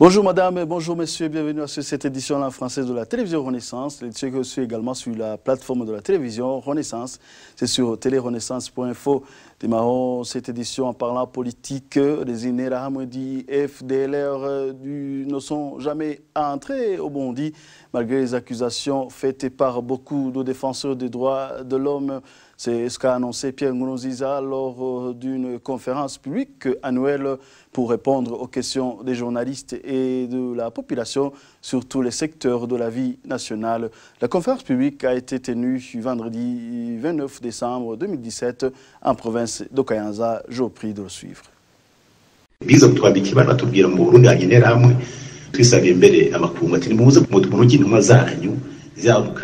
Bonjour madame, bonjour messieurs, bienvenue à cette édition en française de la télévision Renaissance. L'édition que je suis également sur la plateforme de la télévision Renaissance. C'est sur télérenaissance.info. Démarrons cette édition en parlant politique. Les Inera Hamedi FDLR ne sont jamais entrés au Burundi, malgré les accusations faites par beaucoup de défenseurs des droits de l'homme. C'est ce qu'a annoncé Pierre Nkurunziza lors d'une conférence publique annuelle pour répondre aux questions des journalistes et de la population sur tous les secteurs de la vie nationale. La conférence publique a été tenue vendredi 29 décembre 2017 en province d'Okayanza. Je vous prie de le suivre.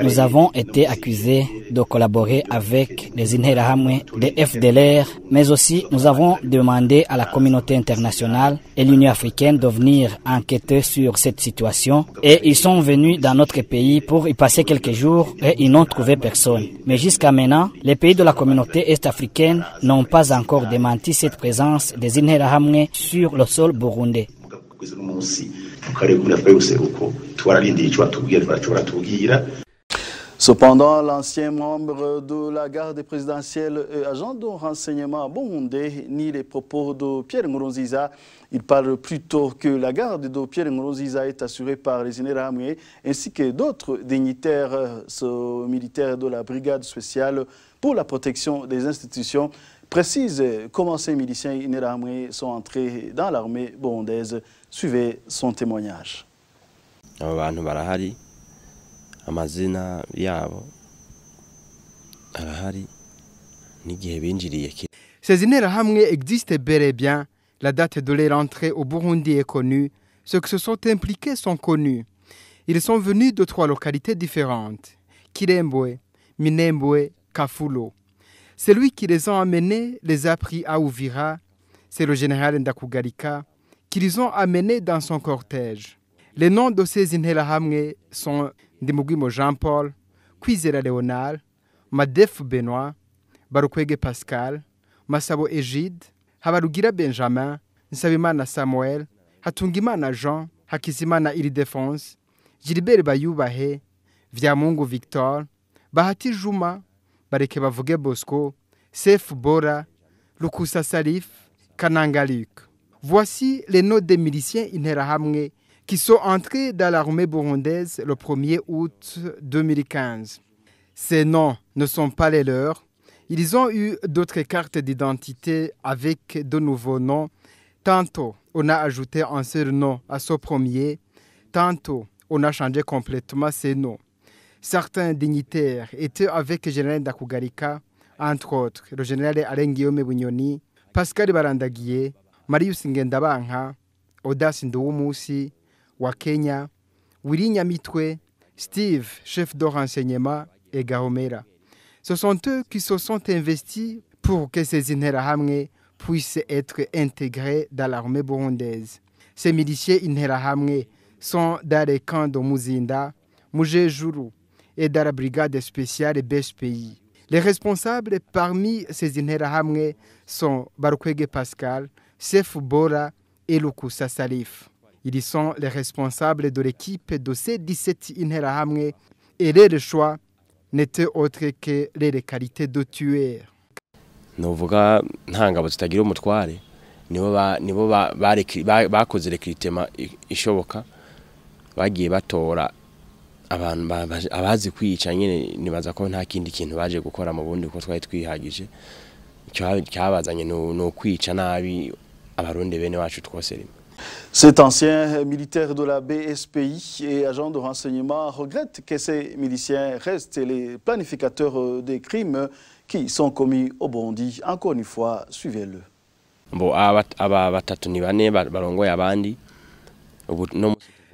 Nous avons été accusés de collaborer avec les Interahamwe, les FDLR, mais aussi nous avons demandé à la communauté internationale et l'Union africaine de venir enquêter sur cette situation. Et ils sont venus dans notre pays pour y passer quelques jours et ils n'ont trouvé personne. Mais jusqu'à maintenant, les pays de la communauté est-africaine n'ont pas encore démenti cette présence des Interahamwe sur le sol burundais. Cependant, l'ancien membre de la garde présidentielle et agent de renseignement burundais nie les propos de Pierre Nkurunziza. Il parle plutôt que la garde de Pierre Nkurunziza est assurée par les Interahamwe ainsi que d'autres dignitaires militaires de la brigade spéciale pour la protection des institutions. Précise comment ces miliciens Interahamwe sont entrés dans l'armée burundaise. Suivez son témoignage. Amazina yabo arahari n'igihe binjiriye. Ces Interahamwe existent bel et bien. La date de leur entrée au Burundi est connue. Ceux qui se sont impliqués sont connus. Ils sont venus de 3 localités différentes: Kirembwe, Minembwe, Kafulo. Celui qui les a amenés les a pris à Uvira. C'est le général Ndakugarika qui les ont amenés dans son cortège. Les noms de ces Interahamwe sont Ndimugwimo Jean-Paul, Kwizera Léonard, Madef Benoît, Barukwege Pascal, Masabo Egide, Habarugira Benjamin, Nsabimana Samuel, Hatungimana Jean, Hakizimana Ildefonse, Gilbert Bayubahe, Vyamungu Victor, Bahati Juma, Bareke Bavuge Bosco, Sef Bora, Lukusa Salif, Kananga Luc. Voici les noms des miliciens Interahamwe qui sont entrés dans l'armée burundaise le 1er août 2015. Ces noms ne sont pas les leurs. Ils ont eu d'autres cartes d'identité avec de nouveaux noms. Tantôt, on a ajouté un seul nom à ce premier. Tantôt, on a changé complètement ces noms. Certains dignitaires étaient avec le général Ndakugarika, entre autres le général Alain Guillaume Bunyoni, Pascal Barandagiye, Marius Ngendabanka, Audace Nduwumusi, wa Kenya, Willy Nyamitwe, Steve, chef de renseignement, et Gahomera. Ce sont eux qui se sont investis pour que ces Interahamwe puissent être intégrés dans l'armée burundaise. Ces miliciens Interahamwe sont dans les camps de Muzinda, Mujejuru et dans la brigade spéciale BSPI. Les responsables parmi ces Interahamwe sont Barukwege Pascal, Sefu Bora et Lukusa Salif. Ils sont les responsables de l'équipe de ces 17 Interahamwe et leur choix n'était autre que les qualités de tueur. Novuga ntangabo zitagira umutware nibo bakoze recrutement ishoboka bagiye batora abantu abazi kwica nyene nibaza ko nta kindi kintu baje gukora mu bundi ko twari twihagije cyabazanye no kwica nabi abarundi bene wacu twose rimwe. Cet ancien militaire de la BSPI et agent de renseignement regrette que ces miliciens restent les planificateurs des crimes qui sont commis au Burundi. Encore une fois, suivez-le.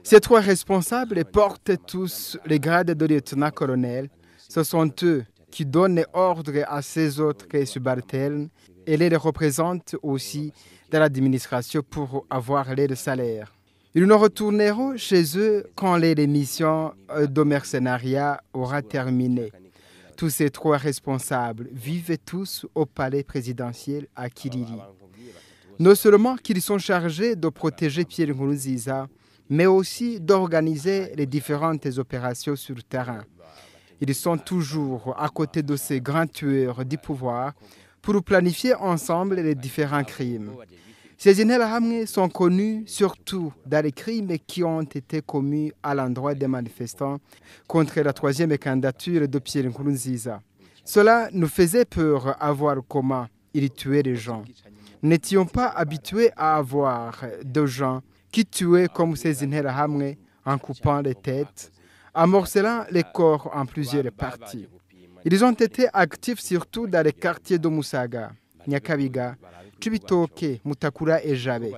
Ces 3 responsables portent tous les grades de lieutenant-colonel. Ce sont eux qui donnent ordre à ces autres subalternes et les représentent aussi dans l'administration pour avoir leur salaire. Ils ne retourneront chez eux quand leur mission de mercenariat aura terminé. Tous ces 3 responsables vivent tous au palais présidentiel à Kiriri. Non seulement qu'ils sont chargés de protéger Pierre Nkurunziza, mais aussi d'organiser les différentes opérations sur le terrain. Ils sont toujours à côté de ces grands tueurs du pouvoir pour planifier ensemble les différents crimes. Ces Interahamwe sont connus surtout dans les crimes qui ont été commis à l'endroit des manifestants contre la troisième candidature de Pierre Nkurunziza. Cela nous faisait peur à voir comment ils tuaient les gens. Nous n'étions pas habitués à avoir des gens qui tuaient comme ces Interahamwe en coupant les têtes, en morcelant les corps en plusieurs parties. Ils ont été actifs surtout dans les quartiers de Musaga, Nyakabiga, Chibitoke, Mutakura et Jabe.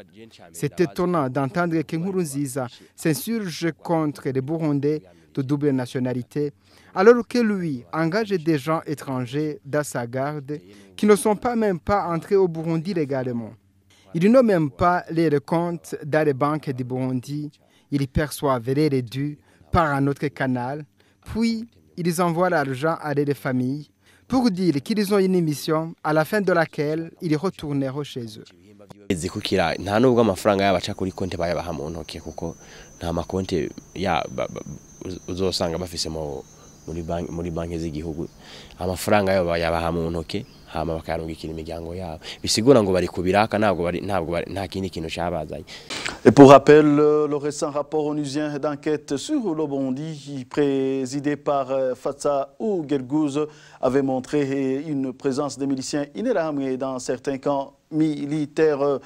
C'est étonnant d'entendre que Nkurunziza s'insurge contre les Burundais de double nationalité, alors que lui engage des gens étrangers dans sa garde qui ne sont même pas entrés au Burundi légalement. Ils n'ont même pas les comptes dans les banques du Burundi. Ils perçoivent les dus par un autre canal, puis ils envoient l'argent à des familles pour dire qu'ils ont une mission à la fin de laquelle ils retourneront chez eux. Zikukira nta nubwo amafaranga yabaca kuri konti bayabaha mu ntoke kuko nta makonti ya uzosanga bafise muri banki z'igihugu amafaranga yabo bayabaha mu ntoke hama bakarungikira imiryango yabo bisigura ngo bari kubiraka ntabwo nta kindi kintu cyabazanye. Et pour rappel, le récent rapport onusien d'enquête sur le Burundi, présidé par Fatsa Ougergouz, avait montré une présence des miliciens Interahamwe dans certains camps militaires.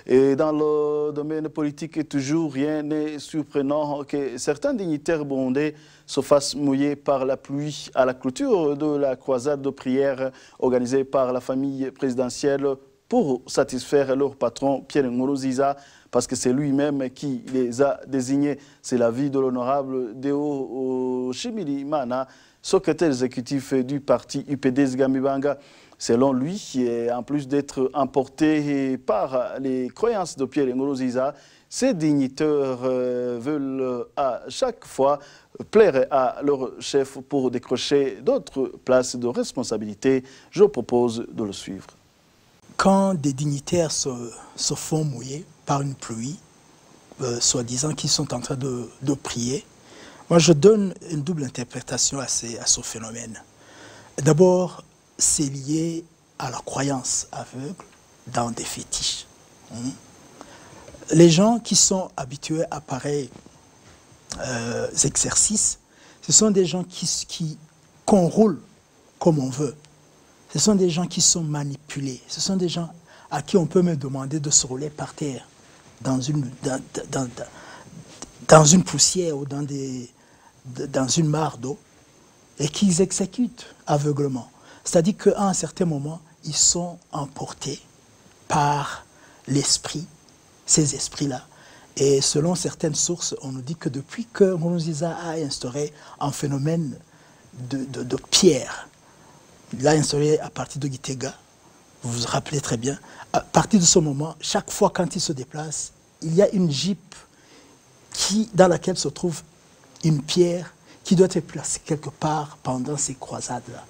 Et dans le domaine politique, toujours rien n'est surprenant que certains dignitaires burundais se fassent mouiller par la pluie à la clôture de la croisade de prière organisée par la famille présidentielle pour satisfaire leur patron Pierre Nkurunziza, parce que c'est lui-même qui les a désignés. C'est l'avis de l'honorable Deo Shimirimana, secrétaire exécutif du parti UPD Zgamibanga. Selon lui, en plus d'être emporté par les croyances de Pierre Nkurunziza, ces dignitaires veulent à chaque fois plaire à leur chef pour décrocher d'autres places de responsabilité. Je propose de le suivre. Quand des dignitaires se font mouiller par une pluie, soi-disant qu'ils sont en train de prier, moi je donne une double interprétation à ce phénomène. D'abord, c'est lié à la croyance aveugle dans des fétiches. Les gens qui sont habitués à pareils exercices, ce sont des gens qu'on roule comme on veut. Ce sont des gens qui sont manipulés. Ce sont des gens à qui on peut me demander de se rouler par terre dans une poussière ou dans une mare d'eau et qu'ils exécutent aveuglement. C'est-à-dire qu'à un certain moment, ils sont emportés par l'esprit, ces esprits-là. Et selon certaines sources, on nous dit que depuis que Nkurunziza a instauré un phénomène de pierre, il l'a instauré à partir de Gitega, vous vous rappelez très bien, à partir de ce moment, chaque fois quand il se déplace, il y a une jeep dans laquelle se trouve une pierre qui doit être placée quelque part pendant ces croisades-là.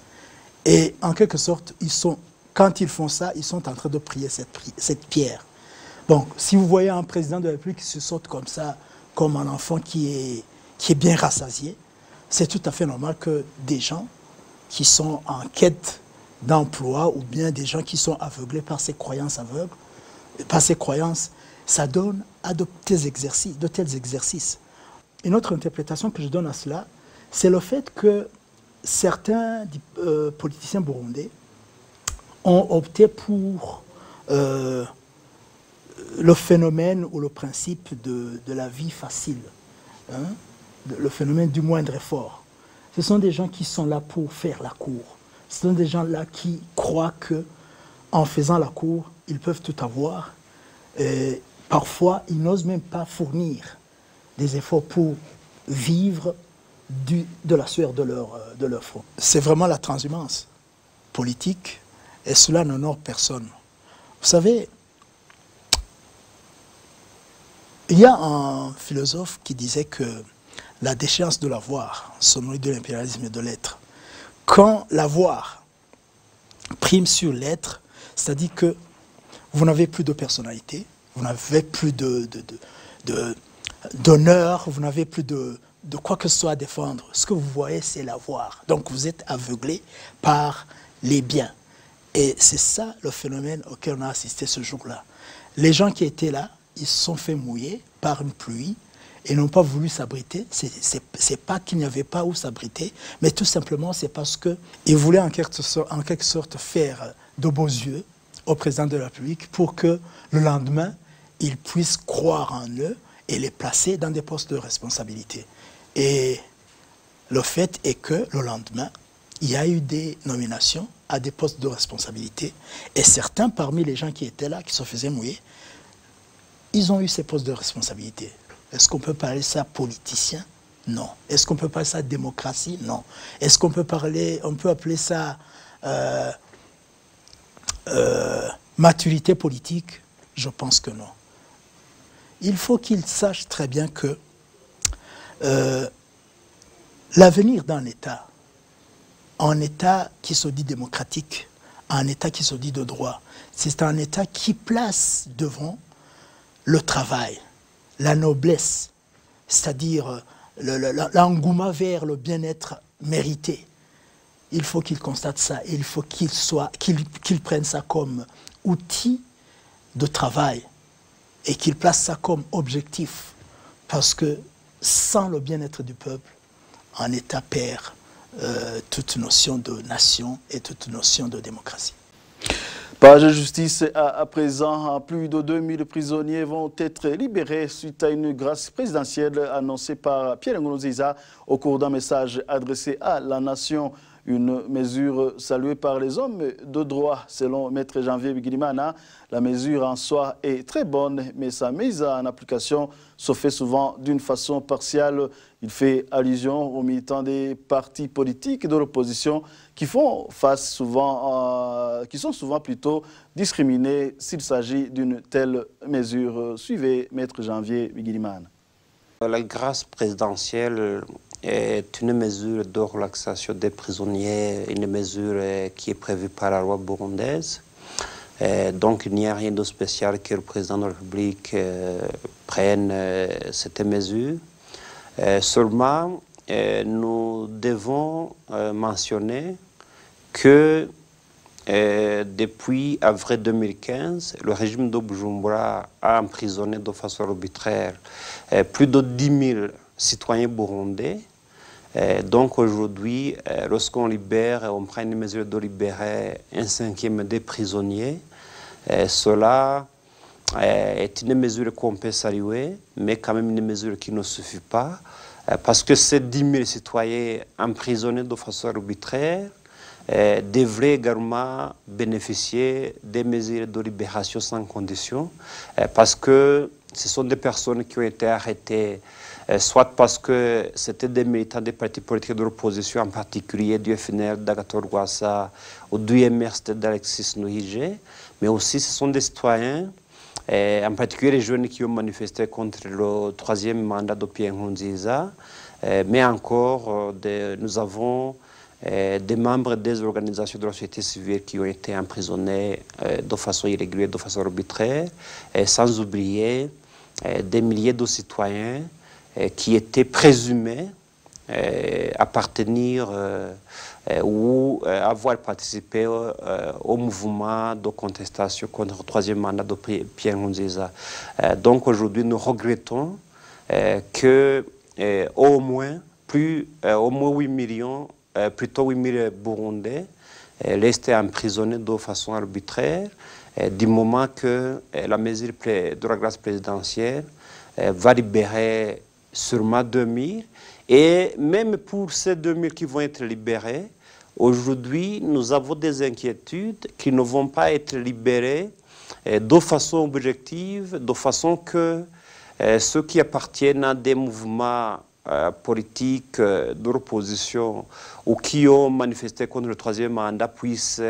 Et en quelque sorte, quand ils font ça, ils sont en train de prier cette pierre. Donc, si vous voyez un président de la République qui se saute comme ça, comme un enfant qui est bien rassasié, c'est tout à fait normal que des gens qui sont en quête d'emploi ou bien des gens qui sont aveuglés par ces croyances aveugles, par ces croyances, ça donne à de tels exercices. Une autre interprétation que je donne à cela, c'est le fait que certains politiciens burundais ont opté pour le phénomène ou le principe de la vie facile, le phénomène du moindre effort. Ce sont des gens qui sont là pour faire la cour. Ce sont des gens là qui croient qu'en faisant la cour, ils peuvent tout avoir. Et parfois, ils n'osent même pas fournir des efforts pour vivre de la sueur de leur front. C'est vraiment la transhumance politique et cela n'honore personne. Vous savez, il y a un philosophe qui disait que la déchéance de l'avoir, sommeil de l'impérialisme et de l'être. Quand l'avoir prime sur l'être, c'est-à-dire que vous n'avez plus de personnalité, vous n'avez plus d'honneur, vous n'avez plus de quoi que ce soit à défendre. Ce que vous voyez, c'est l'avoir. Donc vous êtes aveuglé par les biens. Et c'est ça le phénomène auquel on a assisté ce jour-là. Les gens qui étaient là, ils se sont fait mouiller par une pluie et n'ont pas voulu s'abriter. C'est pas qu'il n'y avait pas où s'abriter, mais tout simplement c'est parce qu'ils voulaient en quelque sorte faire de beaux yeux au président de la République pour que le lendemain, ils puissent croire en eux et les placer dans des postes de responsabilité. Et le fait est que le lendemain, il y a eu des nominations à des postes de responsabilité et certains parmi les gens qui étaient là, qui se faisaient mouiller, ils ont eu ces postes de responsabilité. Est-ce qu'on peut parler ça politicien? Non. Est-ce qu'on peut parler ça démocratie? Non. Est-ce qu'on peut appeler ça maturité politique? Je pense que non. Il faut qu'ils sachent très bien que l'avenir d'un État, un État qui se dit démocratique, un État qui se dit de droit, c'est un État qui place devant le travail, la noblesse, c'est-à-dire l'engouement vers le bien-être mérité. Il faut qu'ils constatent ça, et il faut qu'ils prennent ça comme outil de travail et qu'ils placent ça comme objectif, parce que sans le bien-être du peuple, un État perd toute notion de nation et toute notion de démocratie. Page de justice à présent, plus de 2000 prisonniers vont être libérés suite à une grâce présidentielle annoncée par Pierre Nkurunziza au cours d'un message adressé à la nation. Une mesure saluée par les hommes de droit. Selon Maître Janvier Bigirimana, la mesure en soi est très bonne, mais sa mise en application se fait souvent d'une façon partielle. Il fait allusion aux militants des partis politiques de l'opposition qui sont souvent plutôt discriminés s'il s'agit d'une telle mesure. Suivez Maître Janvier Bigirimana. La grâce présidentielle est une mesure de relaxation des prisonniers, une mesure qui est prévue par la loi burundaise. Donc il n'y a rien de spécial que le président de la République prenne cette mesure. Seulement, nous devons mentionner que depuis avril 2015, le régime de Bujumbura a emprisonné de façon arbitraire plus de 10 000 citoyens burundais. Donc aujourd'hui, lorsqu'on libère, on prend une mesure de libérer un cinquième des prisonniers. Cela est une mesure qu'on peut saluer, mais quand même une mesure qui ne suffit pas, parce que ces 10 000 citoyens emprisonnés de façon arbitraire devraient également bénéficier des mesures de libération sans condition, parce que ce sont des personnes qui ont été arrêtées soit parce que c'était des militants des partis politiques de l'opposition, en particulier du FNL d'Agathon Rwasa ou du MRSD d'Alexis Nuhige, mais aussi ce sont des citoyens, en particulier les jeunes qui ont manifesté contre le troisième mandat de Pierre Nkurunziza, mais encore nous avons des membres des organisations de la société civile qui ont été emprisonnés de façon irrégulière, de façon arbitraire, sans oublier des milliers de citoyens qui étaient présumés appartenir ou avoir participé au mouvement de contestation contre le troisième mandat de Pierre Nkurunziza. Donc aujourd'hui, nous regrettons que au moins 8 millions, plutôt 8 000 Burundais restent emprisonnés de façon arbitraire, du moment que la mesure de la grâce présidentielle va libérer sûrement 2000. Et même pour ces 2000 qui vont être libérés, aujourd'hui, nous avons des inquiétudes qui ne vont pas être libérés de façon objective, de façon que ceux qui appartiennent à des mouvements politiques de l'opposition ou qui ont manifesté contre le troisième mandat puissent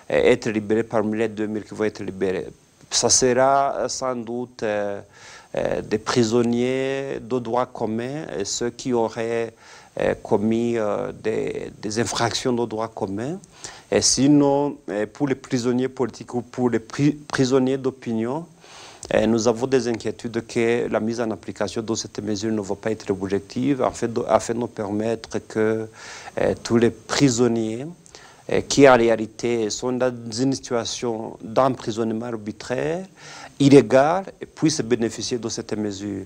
être libérés parmi les 2000 qui vont être libérés. Ça sera sans doute des prisonniers de droit commun, ceux qui auraient commis des infractions de droit commun. Et sinon, pour les prisonniers politiques ou pour les prisonniers d'opinion, nous avons des inquiétudes que la mise en application de cette mesure ne va pas être objective, afin de nous permettre que tous les prisonniers qui en réalité sont dans une situation d'emprisonnement arbitraire, illégal, puissent bénéficier de cette mesure.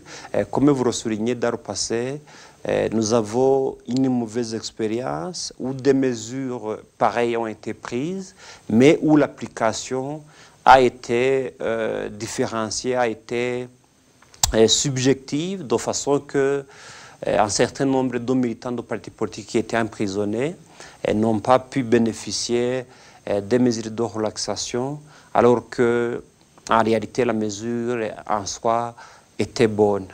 Comme vous le soulignez dans le passé, nous avons une mauvaise expérience où des mesures pareilles ont été prises, mais où l'application a été différenciée, a été subjective, de façon que un certain nombre de militants de partis politiques qui étaient emprisonnés n'ont pas pu bénéficier des mesures de relaxation, alors que en réalité la mesure en soi était bonne.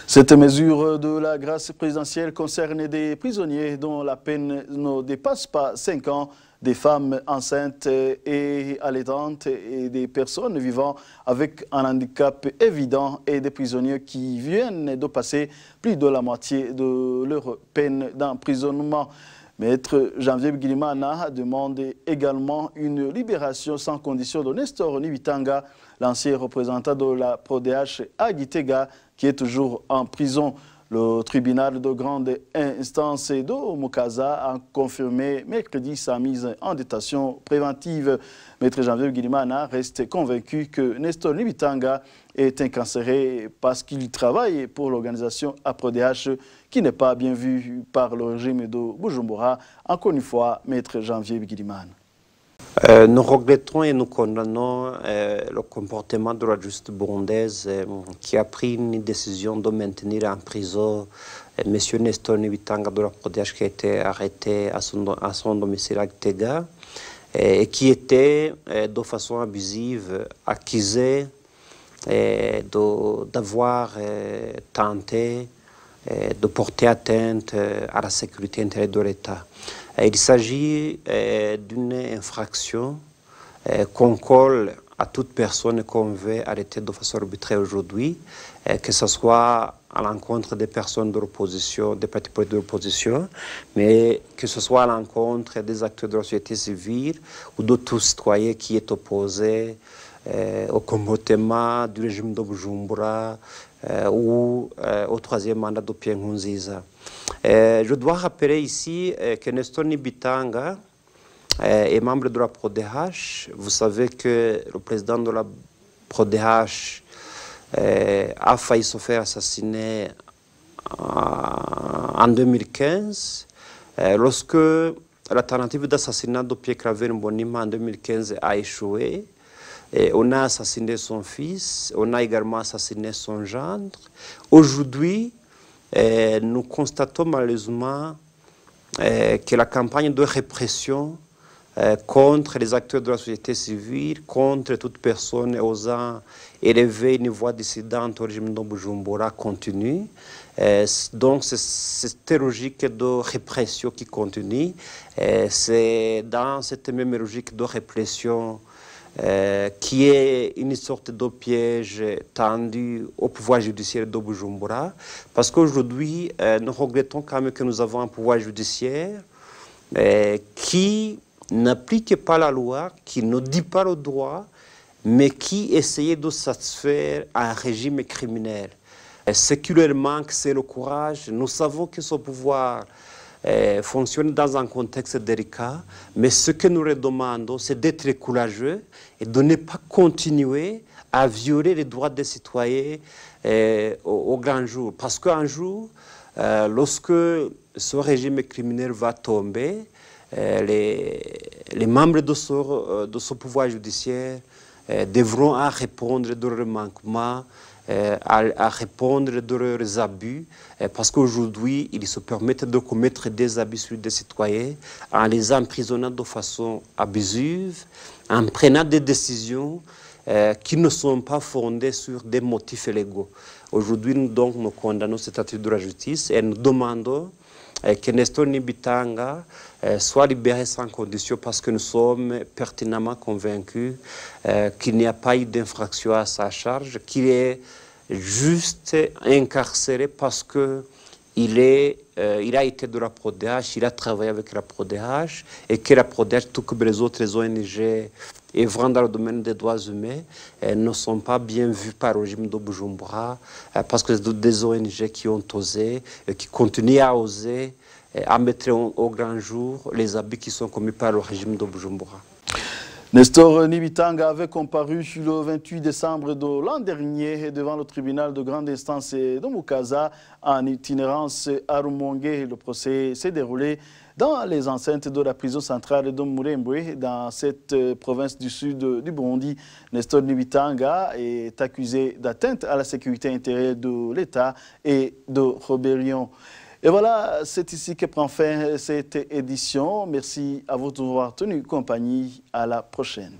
Cette mesure de la grâce présidentielle concerne des prisonniers dont la peine ne dépasse pas 5 ans, des femmes enceintes et allaitantes et des personnes vivant avec un handicap évident et des prisonniers qui viennent de passer plus de la moitié de leur peine d'emprisonnement. Maître Janvier Bigirimana demande également une libération sans condition de Nestor Nibitanga, l'ancien représentant de la PRODH à Gitega, qui est toujours en prison. Le tribunal de grande instance de Mukaza a confirmé mercredi sa mise en détention préventive. Maître Janvier Bigirimana reste convaincu que Nestor Nibitanga est incarcéré parce qu'il travaille pour l'organisation APRODH qui n'est pas bien vue par le régime de Bujumbura. Encore une fois, Maître Janvier Bigirimana. Nous regrettons et nous condamnons le comportement de la justice burundaise qui a pris une décision de maintenir en prison M. Nestor Nibitanga de la PRODH qui a été arrêté à son domicile à Gitega et qui était de façon abusive accusé d'avoir tenté de porter atteinte à la sécurité intérieure de l'État. Il s'agit d'une infraction qu'on colle à toute personne qu'on veut arrêter de façon arbitraire aujourd'hui, que ce soit à l'encontre des personnes de l'opposition, des partis politiques de l'opposition, mais que ce soit à l'encontre des acteurs de la société civile ou de tout citoyen qui est opposé au comportement du régime de Bujumbura ou au troisième mandat de Pierre Nkurunziza. Je dois rappeler ici que Nestor Nibitanga est membre de la PRODH. Vous savez que le président de la PRODH a failli se faire assassiner en 2015, lorsque l'alternative d'assassinat de Pierre Claver Mbonimpa en 2015 a échoué. On a assassiné son fils, on a également assassiné son gendre. Aujourd'hui, nous constatons malheureusement que la campagne de répression contre les acteurs de la société civile, contre toute personne osant élever une voix dissidente au régime de Bujumbura continue. Donc c'est cette logique de répression qui continue. C'est dans cette même logique de répression qui est une sorte de piège tendu au pouvoir judiciaire de Bujumbura, parce qu'aujourd'hui, nous regrettons quand même que nous avons un pouvoir judiciaire qui n'applique pas la loi, qui ne dit pas le droit, mais qui essayait de satisfaire un régime criminel. Ce qui leur manque, c'est le courage. Nous savons que ce pouvoir fonctionne dans un contexte délicat, mais ce que nous leur demandons, c'est d'être courageux et de ne pas continuer à violer les droits des citoyens au grand jour. Parce qu'un jour, lorsque ce régime criminel va tomber, les membres de ce pouvoir judiciaire devront répondre de leurs manquements, à répondre de leurs abus, parce qu'aujourd'hui, ils se permettent de commettre des abus sur des citoyens en les emprisonnant de façon abusive, en prenant des décisions qui ne sont pas fondées sur des motifs légaux. Aujourd'hui, nous condamnons cette attitude de la justice et nous demandons que Nestor Nibitanga soit libéré sans condition, parce que nous sommes pertinemment convaincus qu'il n'y a pas eu d'infraction à sa charge, qu'il est juste incarcéré parce qu'il il a été de la PRODH, il a travaillé avec la PRODH, et que la PRODH, tout comme les autres ONG œuvrant dans le domaine des droits humains, ne sont pas bien vus par le régime de Bujumbura, parce que c'est des ONG qui ont osé, qui continuent à oser, à mettre au grand jour les abus qui sont commis par le régime de Bujumbura. Nestor Nibitanga avait comparu le 28 décembre de l'an dernier devant le tribunal de grande instance de Mukaza en itinérance à Rumongue. Le procès s'est déroulé dans les enceintes de la prison centrale de Murembwe, dans cette province du sud du Burundi. Nestor Nibitanga est accusé d'atteinte à la sécurité intérieure de l'État et de rébellion. Et voilà, c'est ici que prend fin cette édition. Merci à vous de nous avoir tenu compagnie. À la prochaine.